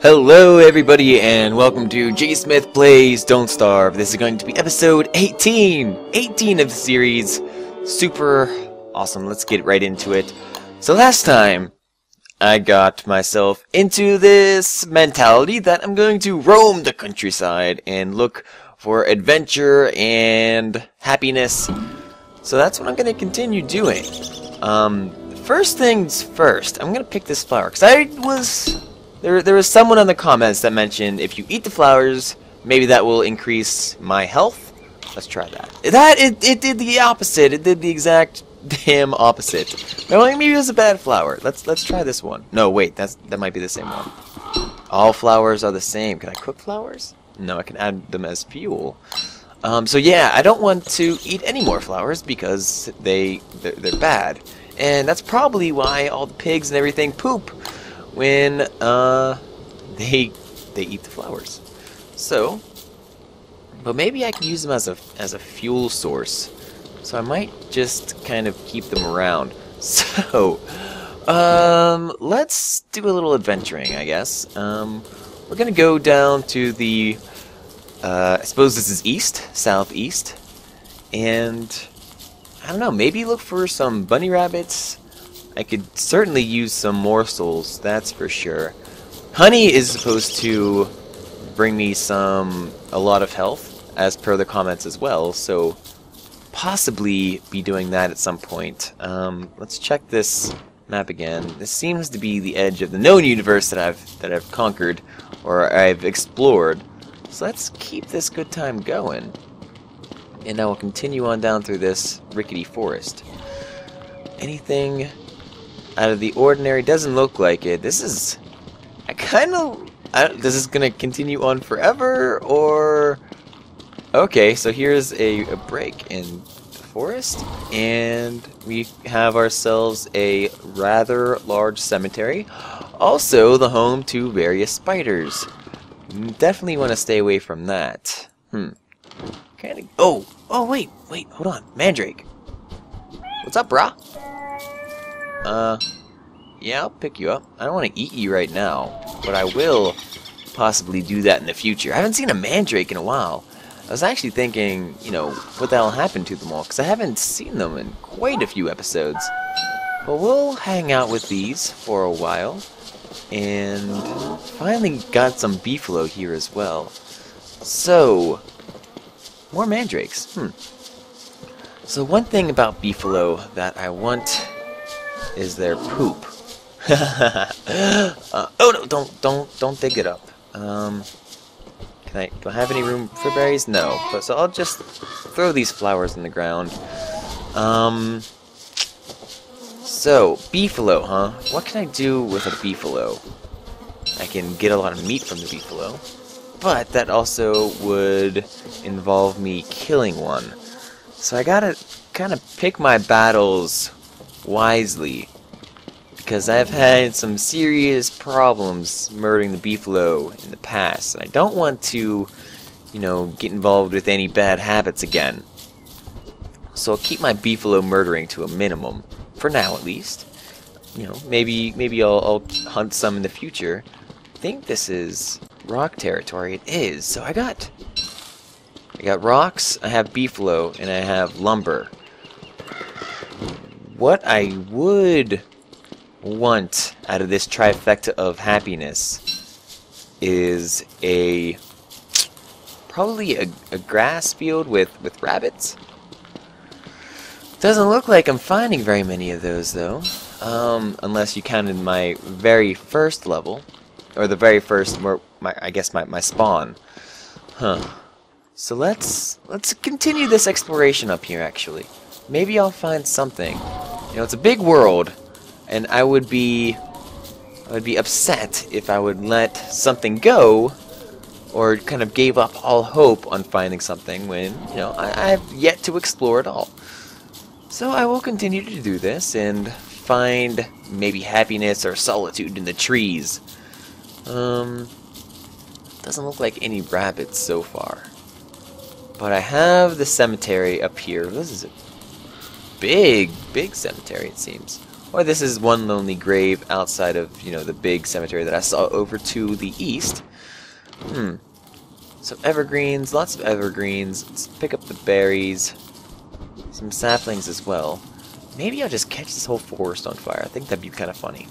Hello everybody and welcome to JSmith Plays Don't Starve. This is going to be episode 18 of the series. Super awesome. Let's get right into it. So last time I got myself into this mentality that I'm going to roam the countryside and look for adventure and happiness. So that's what I'm going to continue doing. First things first, I'm going to pick this flower because There was someone in the comments that mentioned if you eat the flowers, maybe that will increase my health. Let's try that. It did the opposite. It did the exact damn opposite. Maybe it was a bad flower. Let's try this one. No, wait, that might be the same one. All flowers are the same. Can I cook flowers? No, I can add them as fuel. So yeah, I don't want to eat any more flowers because they're bad, and that's probably why all the pigs and everything poop when they eat the flowers. So, but maybe I can use them as a fuel source. So I might just kind of keep them around. So, let's do a little adventuring, I guess. We're gonna go down to the I suppose this is southeast, and I don't know, maybe look for some bunny rabbits. I could certainly use some morsels, that's for sure. Honey is supposed to bring me a lot of health, as per the comments as well, so possibly be doing that at some point. Let's check this map again. This seems to be the edge of the known universe that I've conquered, or I've explored. So let's keep this good time going. And now we'll continue on down through this rickety forest. Anything out of the ordinary? Doesn't look like it. This is... this is gonna continue on forever, or... Okay, so here's a break in the forest, and we have ourselves a rather large cemetery. Also, the home to various spiders. Definitely want to stay away from that. Kinda... Oh, wait, hold on. Mandrake. What's up, brah? Yeah, I'll pick you up. I don't want to eat you right now, but I will possibly do that in the future. I haven't seen a mandrake in a while. I was actually thinking, what the hell happened to them all, because I haven't seen them in quite a few episodes. But we'll hang out with these for a while, and finally got some beefalo here as well. So, more mandrakes. So one thing about beefalo that I want is their poop. Oh no! Don't dig it up. Do I have any room for berries? No. So I'll just throw these flowers in the ground. So beefalo, huh? What can I do with a beefalo? I can get a lot of meat from the beefalo, but that also would involve me killing one. So I gotta kind of pick my battles wisely, because I've had some serious problems murdering the beefalo in the past, and I don't want to, get involved with any bad habits again. So I'll keep my beefalo murdering to a minimum, for now at least. Maybe I'll hunt some in the future. I think this is rock territory. It is. So I got rocks, I have beefalo, and I have lumber. What I would want out of this trifecta of happiness is probably a grass field with rabbits. Doesn't look like I'm finding very many of those though, unless you counted my very first level, or the very first, I guess my spawn. So let's continue this exploration up here. Actually, maybe I'll find something. It's a big world, and I would be upset if I would let something go, or kind of gave up all hope on finding something when I have yet to explore it all. So I will continue to do this and find maybe happiness or solitude in the trees. Doesn't look like any rabbits so far. But I have the cemetery up here. This is a big cemetery, it seems. or this is one lonely grave outside of, you know, the big cemetery that I saw over to the east. Some evergreens, lots of evergreens. Let's pick up the berries. Some saplings as well. Maybe I'll just catch this whole forest on fire. I think that'd be kind of funny.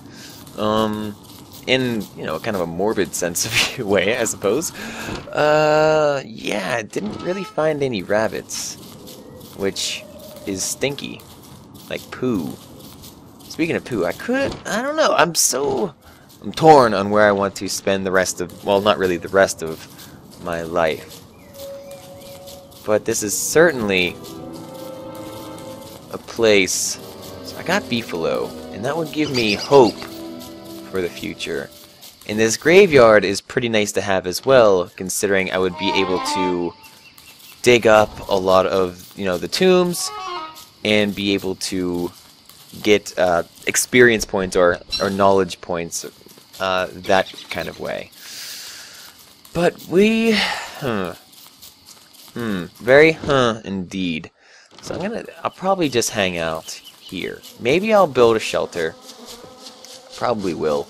In, you know, kind of a morbid sense of way, I suppose. Yeah, I didn't really find any rabbits, which is stinky. Like poo. Speaking of poo, I don't know, I'm torn on where I want to spend the rest of, well, not really the rest of my life. But this is certainly a place. So I got beefalo, and that would give me hope for the future. And this graveyard is pretty nice to have as well, considering I would be able to dig up a lot of, you know, the tombs and be able to get experience points or knowledge points that kind of way. But we very indeed. So I'll probably just hang out here. Maybe I'll build a shelter. Probably will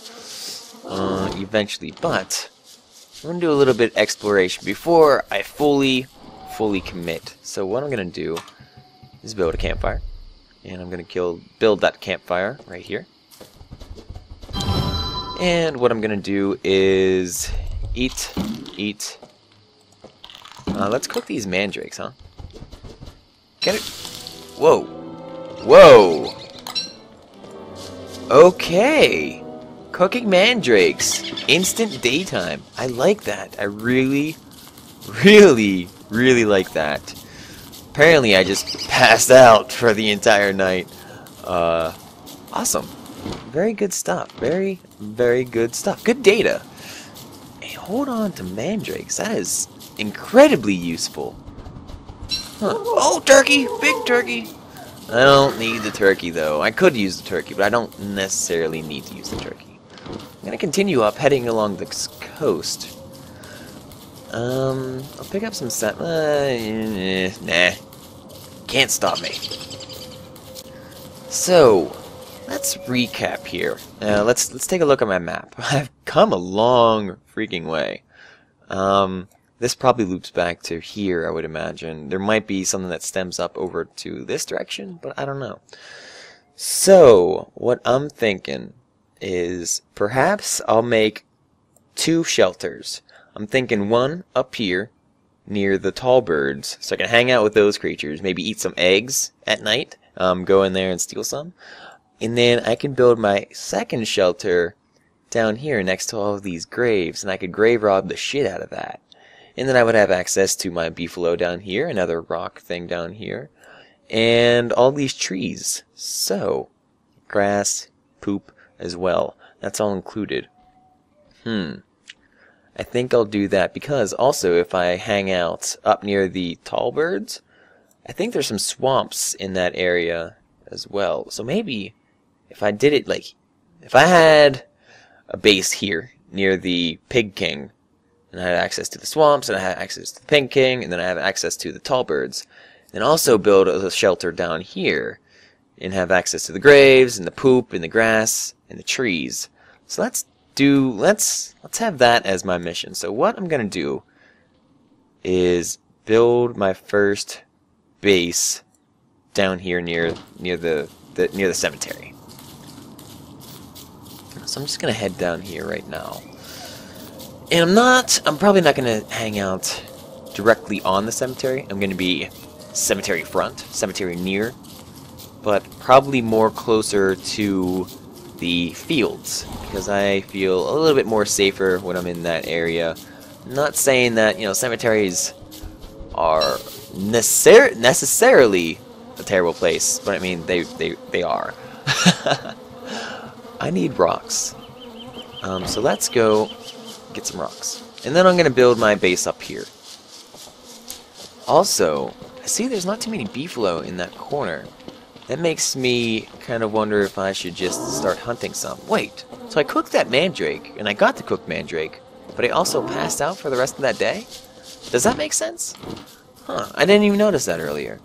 eventually, but I'm gonna do a little bit of exploration before I fully commit. So what I'm gonna do is build a campfire, and I'm gonna build that campfire right here. And what I'm gonna do is eat. Let's cook these mandrakes, huh? Get it? Whoa! Okay! Cooking mandrakes. Instant daytime. I like that. I really like that. Apparently I just passed out for the entire night. Awesome. Very good stuff. Very good stuff. Good data. Hey, hold on to mandrakes. That is incredibly useful. Huh. Oh, turkey! Big turkey! I don't need the turkey, though. I could use the turkey, but I don't necessarily need to use the turkey. I'm gonna continue up, heading along the coast. I'll pick up some nah. Can't stop me. So, let's recap here. Let's take a look at my map. I've come a long freaking way. This probably loops back to here, I would imagine. There might be something that stems up over to this direction, but I don't know. So, what I'm thinking is perhaps I'll make 2 shelters. I'm thinking one up here near the tall birds, so I can hang out with those creatures, maybe eat some eggs at night, go in there and steal some. And then I can build my second shelter down here next to all of these graves, and I could grave rob the shit out of that. And then I would have access to my beefalo down here, another rock thing down here, and all these trees. So, grass, poop as well. That's all included. I think I'll do that because also if I hang out up near the tall birds, I think there's some swamps in that area as well. So maybe if I did it like, if I had a base here near the Pig King, and I had access to the swamps, and I had access to the Pig King, and then I have access to the tall birds, and also build a shelter down here, and have access to the graves, and the poop, and the grass, and the trees. So let's have that as my mission. So what I'm gonna do is build my first base down here near the cemetery. So I'm just gonna head down here right now. And I'm probably not gonna hang out directly on the cemetery. I'm gonna be cemetery front, cemetery near, but probably more closer to the fields because I feel a little bit more safer when I'm in that area. I'm not saying that, you know, cemeteries are necessarily a terrible place, but I mean they are. I need rocks. So let's go get some rocks. And then I'm going to build my base up here. Also, I see there's not too many beefalo in that corner. That makes me kind of wonder if I should just start hunting some. Wait, so I cooked that mandrake, and I got to cook mandrake, but I also passed out for the rest of that day? Does that make sense? Huh, I didn't even notice that earlier.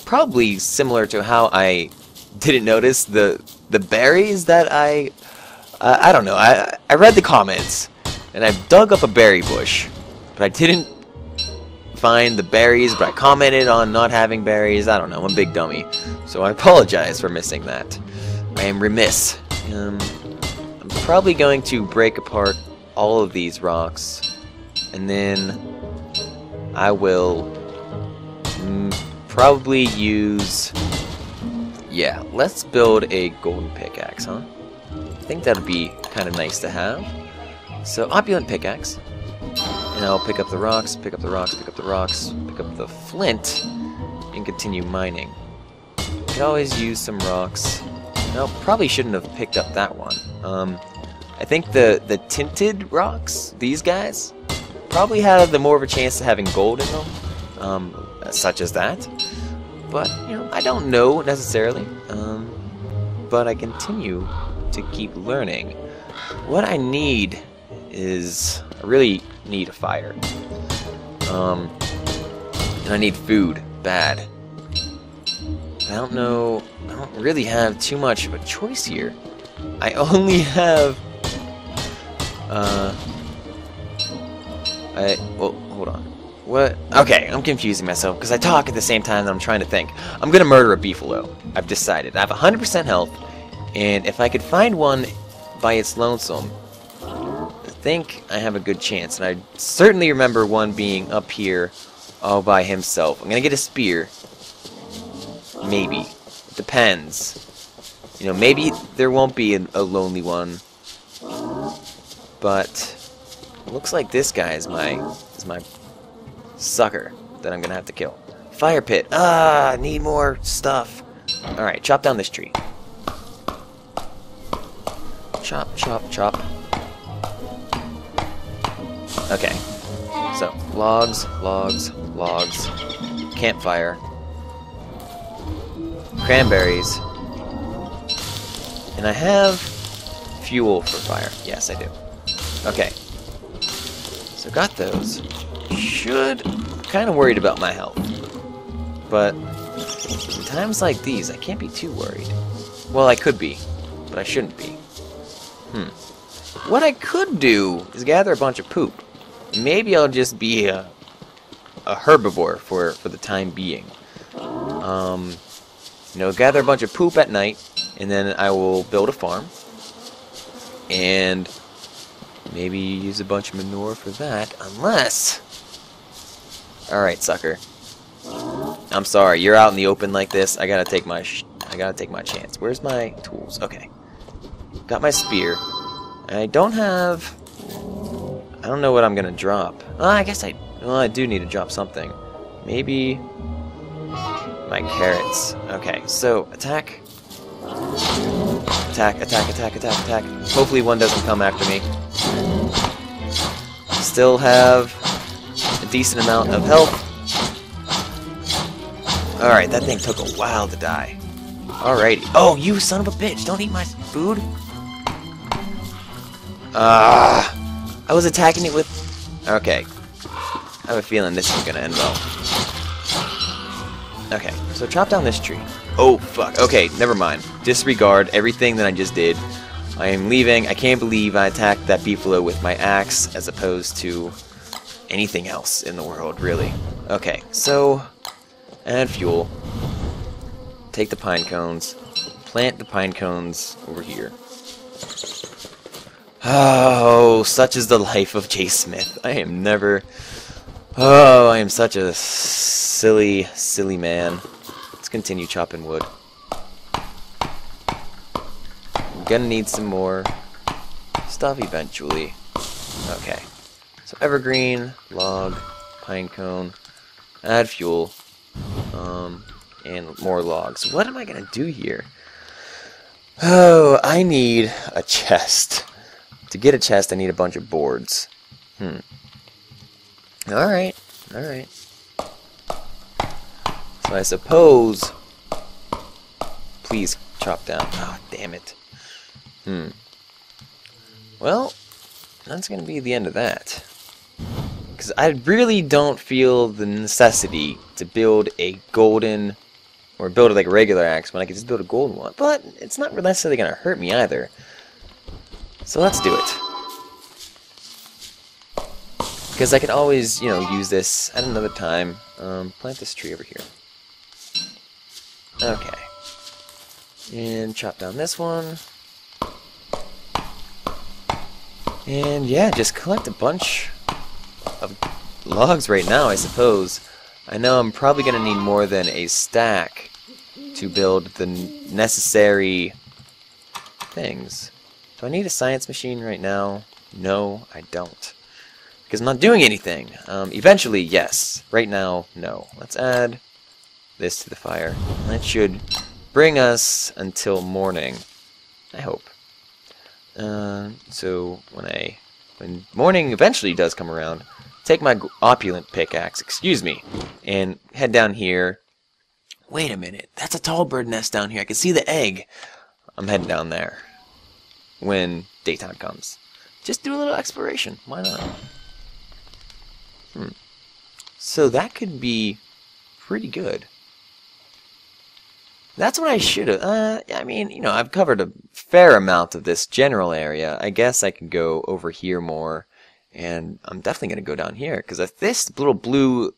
Probably similar to how I didn't notice the berries that I don't know. I read the comments and I dug up a berry bush, but I didn't find the berries. But I commented on not having berries. I don't know. I'm a big dummy, so I apologize for missing that. I am remiss. I'm probably going to break apart all of these rocks, and then I will probably use... Yeah, let's build a golden pickaxe, huh? I think that'd be kind of nice to have. So, opulent pickaxe. And I'll pick up the rocks, pick up the rocks, pick up the rocks, pick up the flint, and continue mining. Could always use some rocks. No, probably shouldn't have picked up that one. I think the tinted rocks, these guys, probably have the more of a chance of having gold in them, such as that. But, you know, I don't know necessarily. But I continue to keep learning. What I need is, I really need a fire. And I need food, bad. I don't know, I don't really have too much of a choice here. I only have, well, hold on. What? Okay, I'm confusing myself because I talk at the same time that I'm trying to think. I'm gonna murder a beefalo. I've decided. I have 100% health, and if I could find one by its lonesome, I think I have a good chance. And I certainly remember one being up here all by himself. I'm gonna get a spear. Maybe. It depends. You know, maybe there won't be a lonely one. But it looks like this guy is my sucker that I'm gonna have to kill. Fire pit. Ah, need more stuff. Alright, chop down this tree. Chop, chop, chop. Okay. So, logs, logs, logs. Campfire. Cranberries. And I have fuel for fire. Yes, I do. Okay. So got those. Kind of worried about my health. But in times like these, I can't be too worried. Well, I could be, but I shouldn't be. What I could do is gather a bunch of poop. Maybe I'll just be a herbivore for the time being. You know, gather a bunch of poop at night, and then I will build a farm. And maybe use a bunch of manure for that, unless... Alright, sucker. I'm sorry, you're out in the open like this. I gotta take my chance. Where's my tools? Okay. Got my spear. I don't know what I'm gonna drop. I guess I do need to drop something. Maybe my carrots. Okay, so attack. Attack, attack, attack, attack, attack. Hopefully one doesn't come after me. Still have a decent amount of health. Alright, that thing took a while to die. Alrighty. Oh, you son of a bitch! Don't eat my food! I was attacking it with... Okay. I have a feeling this is gonna end well. Okay, so chop down this tree. Oh, fuck. Okay, never mind. Disregard everything that I just did. I am leaving. I can't believe I attacked that beefalo with my axe as opposed to anything else in the world, really. Okay, so... add fuel. Take the pine cones. Plant the pine cones over here. Oh, such is the life of JSmith. I am never... Oh, I am such a silly, silly man. Let's continue chopping wood. I'm gonna need some more stuff eventually. Okay. So evergreen, log, pine cone, add fuel, and more logs. What am I gonna do here? Oh, I need a chest. To get a chest, I need a bunch of boards. Alright, alright. So I suppose... Please chop down. Oh, damn it. Well, that's gonna be the end of that. Because I really don't feel the necessity to build a golden or build like a regular axe when I could just build a golden one. But it's not necessarily going to hurt me either. So let's do it. Because I could always, you know, use this at another time. Plant this tree over here. Okay. And chop down this one. And yeah, just collect a bunch of logs right now, I suppose. I know I'm probably going to need more than a stack to build the necessary things. Do I need a science machine right now? No, I don't. Because I'm not doing anything. Eventually, yes. Right now, no. Let's add this to the fire. That should bring us until morning. I hope. So when morning eventually does come around, take my opulent pickaxe, excuse me, and head down here. Wait a minute, that's a tall bird nest down here. I can see the egg. I'm heading down there when daytime comes. Just do a little exploration. Why not? So that could be pretty good. That's what I should have. I mean, you know, I've covered a fair amount of this general area. I guess I can go over here more, and I'm definitely going to go down here, because if this little blue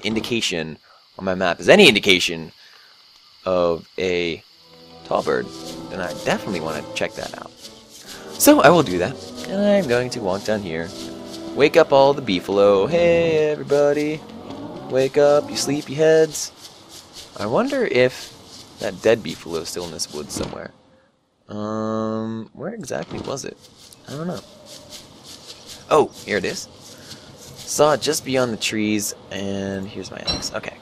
indication on my map is any indication of a tall bird, then I definitely want to check that out. So I will do that, and I'm going to walk down here, wake up all the beefalo. Hey, everybody, wake up, you sleepy heads. I wonder if that dead beefalo is still in this woods somewhere. Where exactly was it? I don't know. Oh, here it is. Saw it just beyond the trees, and here's my axe. Okay.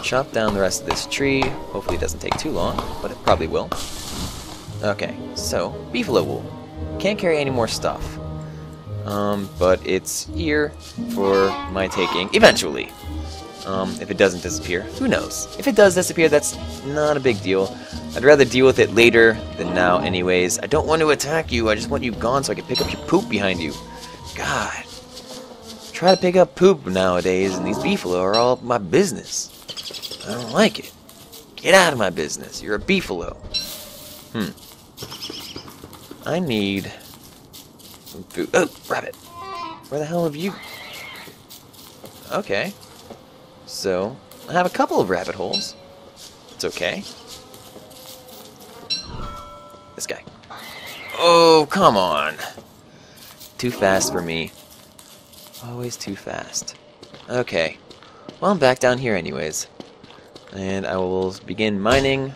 Chop down the rest of this tree. Hopefully it doesn't take too long, but it probably will. Okay, so, beefalo wool. Can't carry any more stuff. But it's here for my taking eventually. If it doesn't disappear, who knows? If it does disappear, that's not a big deal. I'd rather deal with it later than now anyways. I don't want to attack you, I just want you gone so I can pick up your poop behind you. God. Try to pick up poop nowadays, and these beefalo are all my business. I don't like it. Get out of my business. You're a beefalo. I need some food. Oh, rabbit. Where the hell have you? Okay. So, I have a couple of rabbit holes. It's okay. This guy. Oh, come on. Too fast for me. Always too fast. Okay. Well, I'm back down here anyways. And I will begin mining.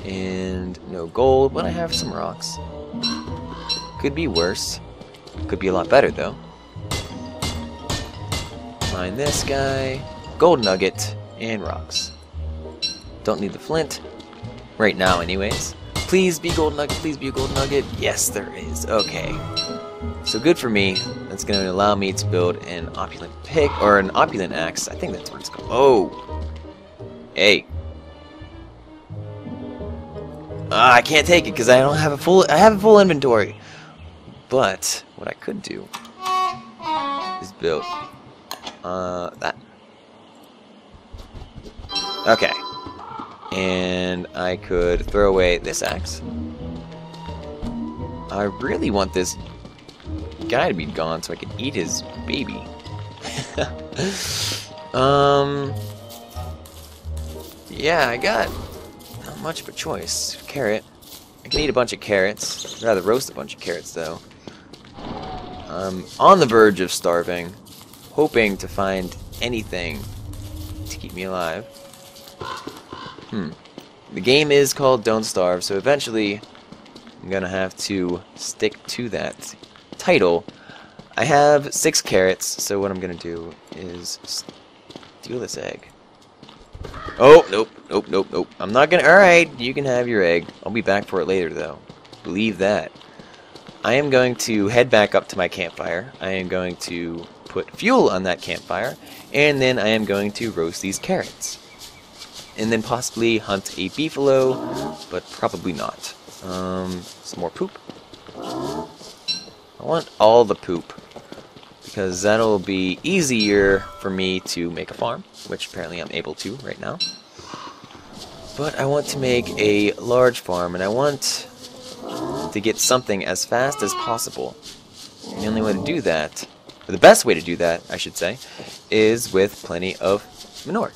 And no gold, but I have some rocks. Could be worse. Could be a lot better, though. Mine this guy. Gold nugget and rocks. Don't need the flint. Right now, anyways. Please be gold nugget. Please be a gold nugget. Yes, there is. Okay. So good for me. That's going to allow me to build an opulent pick or an opulent axe. I think that's what it's called. Oh. Hey. I can't take it because I don't have a full. I have a full inventory. But what I could do is build that. Okay. And I could throw away this axe. I really want this guy to be gone so I can eat his baby. Yeah, I got not much of a choice. Carrot. I can eat a bunch of carrots. I'd rather roast a bunch of carrots, though. I'm on the verge of starving, hoping to find anything to keep me alive. The game is called Don't Starve, so eventually I'm gonna have to stick to that title. I have 6 carrots, so what I'm gonna do is steal this egg. Oh, nope, nope, nope, nope. I'm not gonna. Alright, you can have your egg. I'll be back for it later, though. Believe that. I am going to head back up to my campfire. I am going to put fuel on that campfire, and then I am going to roast these carrots. And then possibly hunt a beefalo, but probably not. Some more poop. I want all the poop. because that'll be easier for me to make a farm, which apparently I'm able to right now. But I want to make a large farm, and I want to get something as fast as possible. And the only way to do that, or the best way to do that, I should say, is with plenty of manure.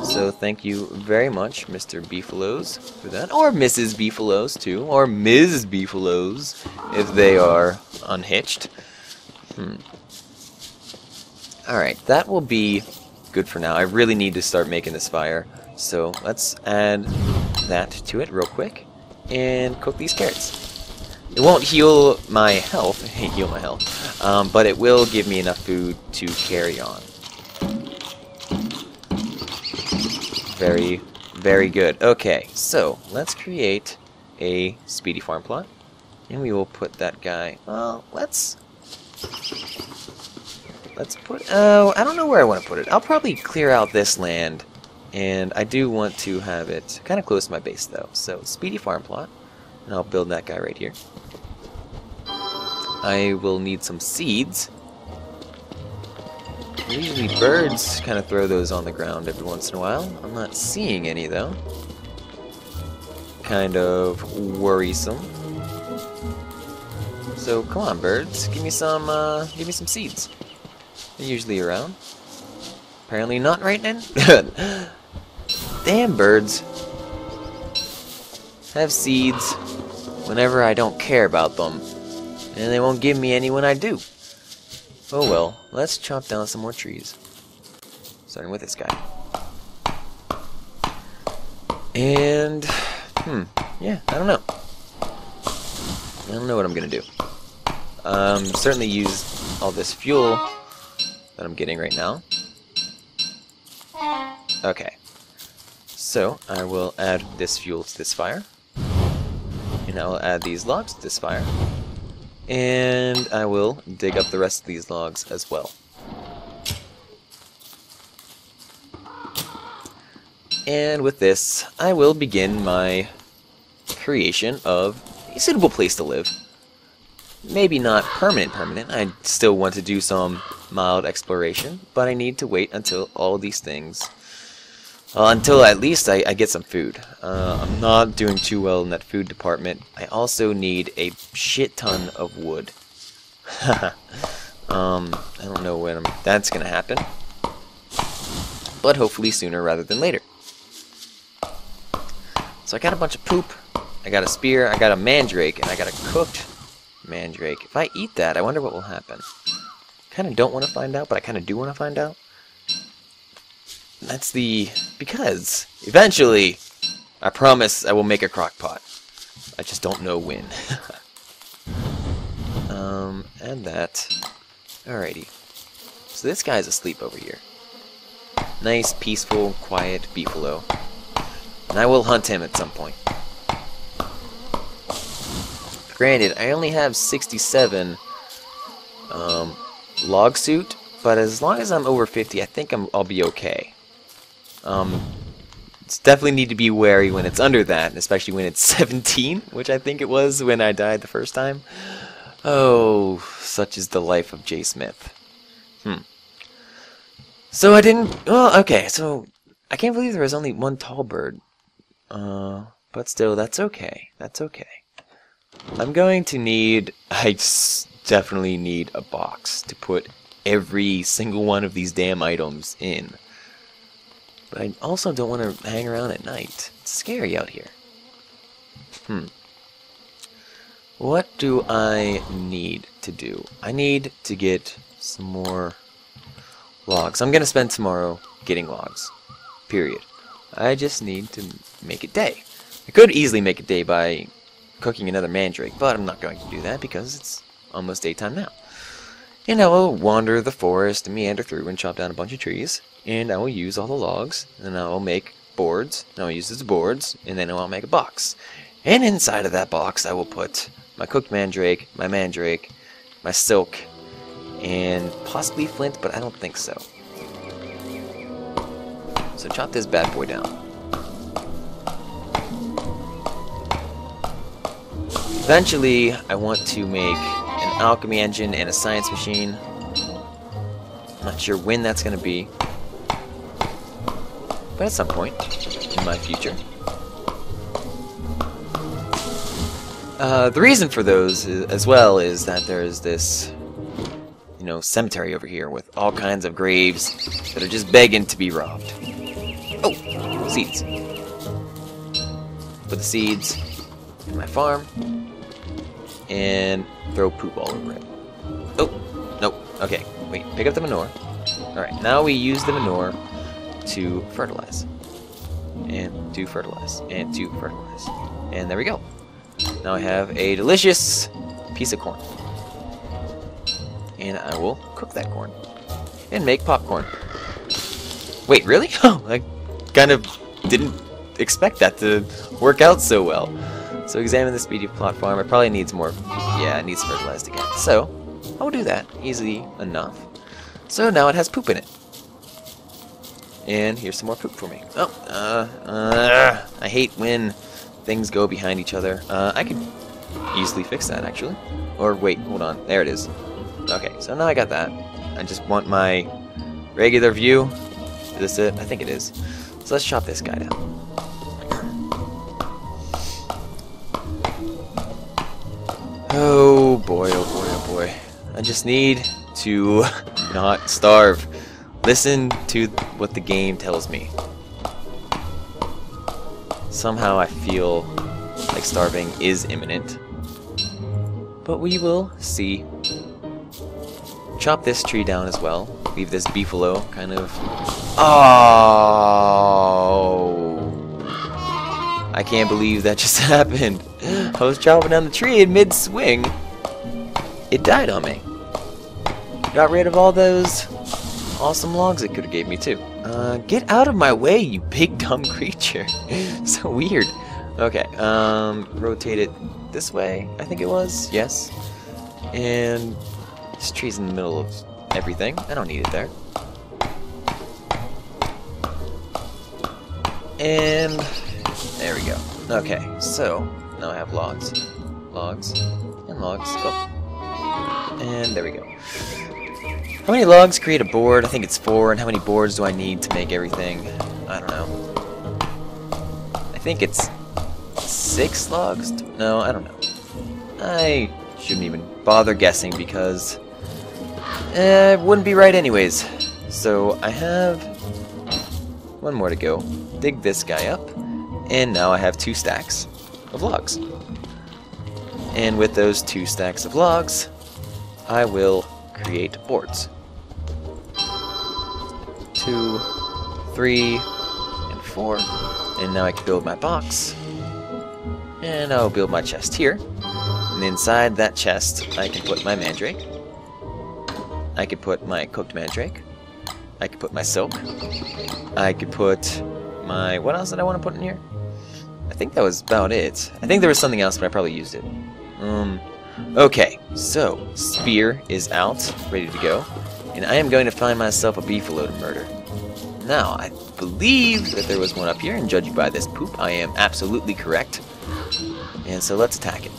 So thank you very much, Mr. Beefaloes, for that. Or Mrs. Beefaloes, too. Or Ms. Beefaloes, if they are unhitched. Alright, that will be good for now. I really need to start making this fire. So let's add that to it real quick. And cook these carrots. It won't heal my health. Heal my health. But it will give me enough food to carry on. Very, very good. Okay, so let's create a speedy farm plot, and we will put that guy. Well, let's put. Oh, I don't know where I want to put it. I'll probably clear out this land, and I do want to have it kind of close to my base, though. So speedy farm plot, and I'll build that guy right here. I will need some seeds. Usually birds kind of throw those on the ground every once in a while. I'm not seeing any though. Kind of worrisome. So come on, birds, give me some seeds. They're usually around. Apparently not right now. Damn birds. Have seeds whenever I don't care about them, and they won't give me any when I do. Oh well, let's chop down some more trees. Starting with this guy. And, yeah, I don't know. I don't know what I'm gonna do. Certainly use all this fuel that I'm getting right now. Okay. So, I will add this fuel to this fire. And I will add these logs to this fire. And I will dig up the rest of these logs as well. And with this, I will begin my creation of a suitable place to live. Maybe not permanent. I still want to do some mild exploration, but I need to wait until all these things... until at least I get some food. I'm not doing too well in that food department. I also need a shit ton of wood. I don't know when that's gonna happen, but hopefully sooner rather than later. So I got a bunch of poop, I got a spear, I got a mandrake, and I got a cooked mandrake. If I eat that, I wonder what will happen. Kinda don't want to find out, but I kinda do want to find out. That's because eventually, I promise I will make a crock pot. I just don't know when. And that. Alrighty. So this guy's asleep over here. Nice, peaceful, quiet beefalo. And I will hunt him at some point. Granted, I only have 67 log suit, but as long as I'm over 50, I think I'll be okay. Definitely need to be wary when it's under that, especially when it's 17, which I think it was when I died the first time. Oh, such is the life of JSmith. So I didn't... Well, okay, so I can't believe there was only one tall bird. But still, that's okay. That's okay. I'm going to need... I definitely need a box to put every single one of these damn items in. But I also don't want to hang around at night. It's scary out here. What do I need to do? I need to get some more logs. I'm going to spend tomorrow getting logs. Period. I just need to make it day. I could easily make it day by cooking another mandrake, but I'm not going to do that because it's almost daytime now. And I will wander the forest and meander through and chop down a bunch of trees. And I will use all the logs, and I will make boards, and I'll use these boards, and then I'll make a box. And inside of that box I will put my cooked mandrake, my silk, and possibly flint, but I don't think so. So chop this bad boy down. Eventually, I want to make an alchemy engine and a science machine. Not sure when that's going to be, but at some point in my future. The reason for those as well is that there's this, you know, cemetery over here with all kinds of graves that are just begging to be robbed. Oh, seeds. Put the seeds in my farm and throw poop all over it. Oh, nope. Okay, wait, pick up the manure. Alright, now we use the manure to fertilize. And to fertilize. And to fertilize. And there we go. Now I have a delicious piece of corn. And I will cook that corn. And make popcorn. Wait, really? Oh, I kind of didn't expect that to work out so well. So examine the speed of plot farm. It probably needs more. Yeah, it needs fertilized again. So I will do that easily enough. So now it has poop in it. And here's some more poop for me. Oh, I hate when things go behind each other. I could easily fix that, actually. Or wait, hold on. There it is. Okay, so now I got that. I just want my regular view. Is this it? I think it is. So let's chop this guy down. Oh boy, oh boy, oh boy. I just need to not starve. Listen to what the game tells me. Somehow I feel like starving is imminent. But we will see. Chop this tree down as well. Leave this beefalo kind of... Oh! I can't believe that just happened. I was chopping down the tree in mid-swing. It died on me. Got rid of all those awesome logs it could have gave me too. Get out of my way, you big dumb creature. So weird. Okay, rotate it this way, I think it was. Yes. And this tree's in the middle of everything. I don't need it there. And there we go. Okay, so now I have logs. Logs. And logs. Oh. And there we go. How many logs create a board? I think it's 4. And how many boards do I need to make everything? I don't know. I think it's 6 logs? No, I don't know. I shouldn't even bother guessing because it wouldn't be right anyways. So I have 1 more to go. Dig this guy up. And now I have 2 stacks of logs. And with those 2 stacks of logs, I will create boards. 2, 3, and 4. And now I can build my box. And I'll build my chest here. And inside that chest, I can put my mandrake. I could put my cooked mandrake. I could put my silk. I could put my... What else did I want to put in here? I think that was about it. I think there was something else, but I probably used it. Okay, so spear is out, ready to go. And I am going to find myself a beefalo to murder. Now, I believe that there was one up here, and judging by this poop, I am absolutely correct. And so let's attack it.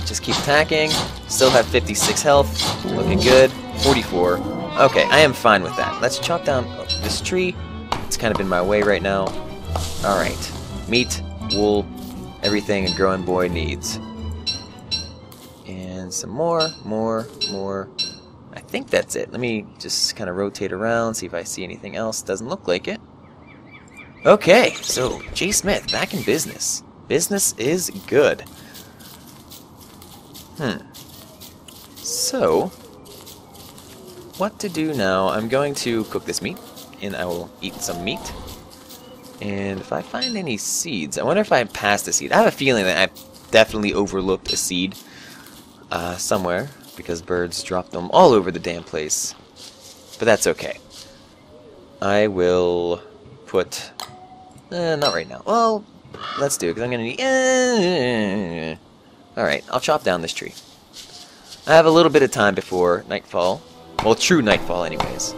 Just keep attacking. Still have 56 health. Looking good. 44. Okay, I am fine with that. Let's chop down this tree. It's kind of in my way right now. Alright. Meat, wool, everything a growing boy needs. And some more. I think that's it. Let me just kind of rotate around, see if I see anything else. Doesn't look like it. Okay, so JSmith, back in business. Business is good. So, what to do now? I'm going to cook this meat, and I will eat some meat. And if I find any seeds, I wonder if I passed a seed. I have a feeling that I definitely overlooked a seed somewhere, because birds dropped them all over the damn place. But that's okay. I will put... not right now. Well, let's do it, because I'm going to need... Alright, I'll chop down this tree. I have a little bit of time before nightfall. Well, true nightfall anyways.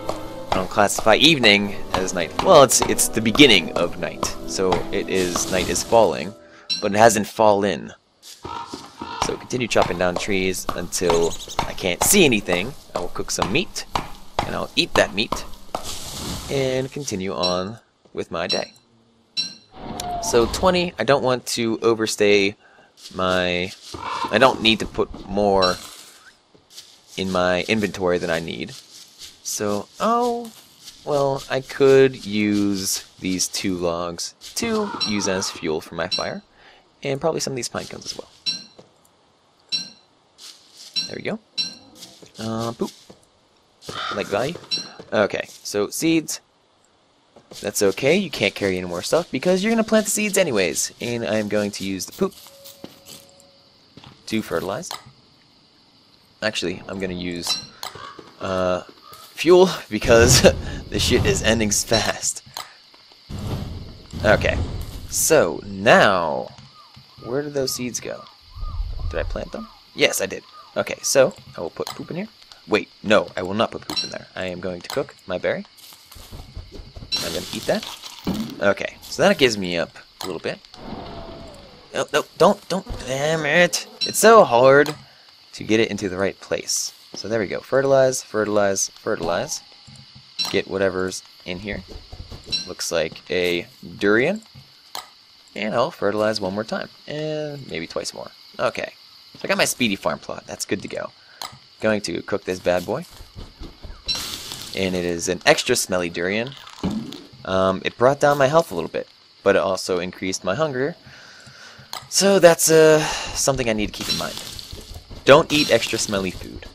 I don't classify evening as night. Well, it's the beginning of night. So it is, night is falling, but it hasn't fallen. So So continue chopping down trees until I can't see anything. I will cook some meat, and I'll eat that meat, and continue on with my day. So 20, I don't want to overstay my... I don't need to put more in my inventory than I need. So, oh, well, I could use these 2 logs to use as fuel for my fire, and probably some of these pine cones as well. There we go. Boop. Like value. Okay, so seeds. That's okay, you can't carry any more stuff because you're going to plant the seeds anyways. And I'm going to use the poop to fertilize. Actually, I'm going to use fuel because this shit is ending fast. Okay, so now, where did those seeds go? Did I plant them? Yes, I did. Okay, so I will put poop in here. Wait, no, I will not put poop in there. I am going to cook my berry. I'm going to eat that. Okay, so that gives me up a little bit. No, no, don't, damn it. It's so hard to get it into the right place. So there we go. Fertilize, fertilize, fertilize. Get whatever's in here. Looks like a durian. And I'll fertilize one more time. And maybe twice more. Okay. So I got my speedy farm plot. That's good to go. Going to cook this bad boy. And it is an extra smelly durian. It brought down my health a little bit, but it also increased my hunger. So that's something I need to keep in mind. Don't eat extra smelly food.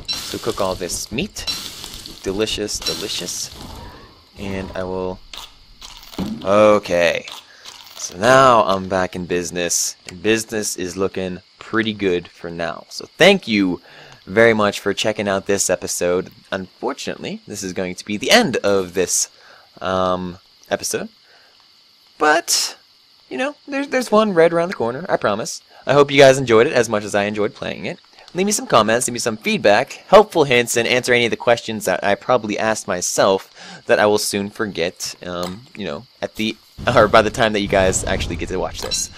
So cook all this meat. Delicious, delicious. And I will... Okay. So now I'm back in business, and business is looking pretty good for now. So thank you very much for checking out this episode. Unfortunately, this is going to be the end of this episode. But, you know, there's one right around the corner, I promise. I hope you guys enjoyed it as much as I enjoyed playing it. Leave me some comments, leave me some feedback, helpful hints, and answer any of the questions that I probably asked myself that I will soon forget, you know, by the time that you guys actually get to watch this.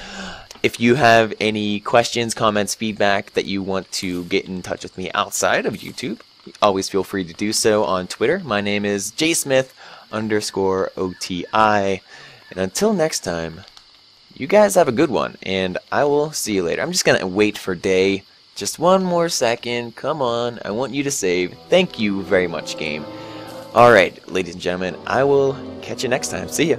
If you have any questions, comments, feedback that you want to get in touch with me outside of YouTube, always feel free to do so on Twitter. My name is JSmith_OTI. And until next time, you guys have a good one, and I will see you later. I'm just going to wait for day. Just one more second. Come on. I want you to save. Thank you very much, game. Alright, ladies and gentlemen, I will catch you next time. See ya.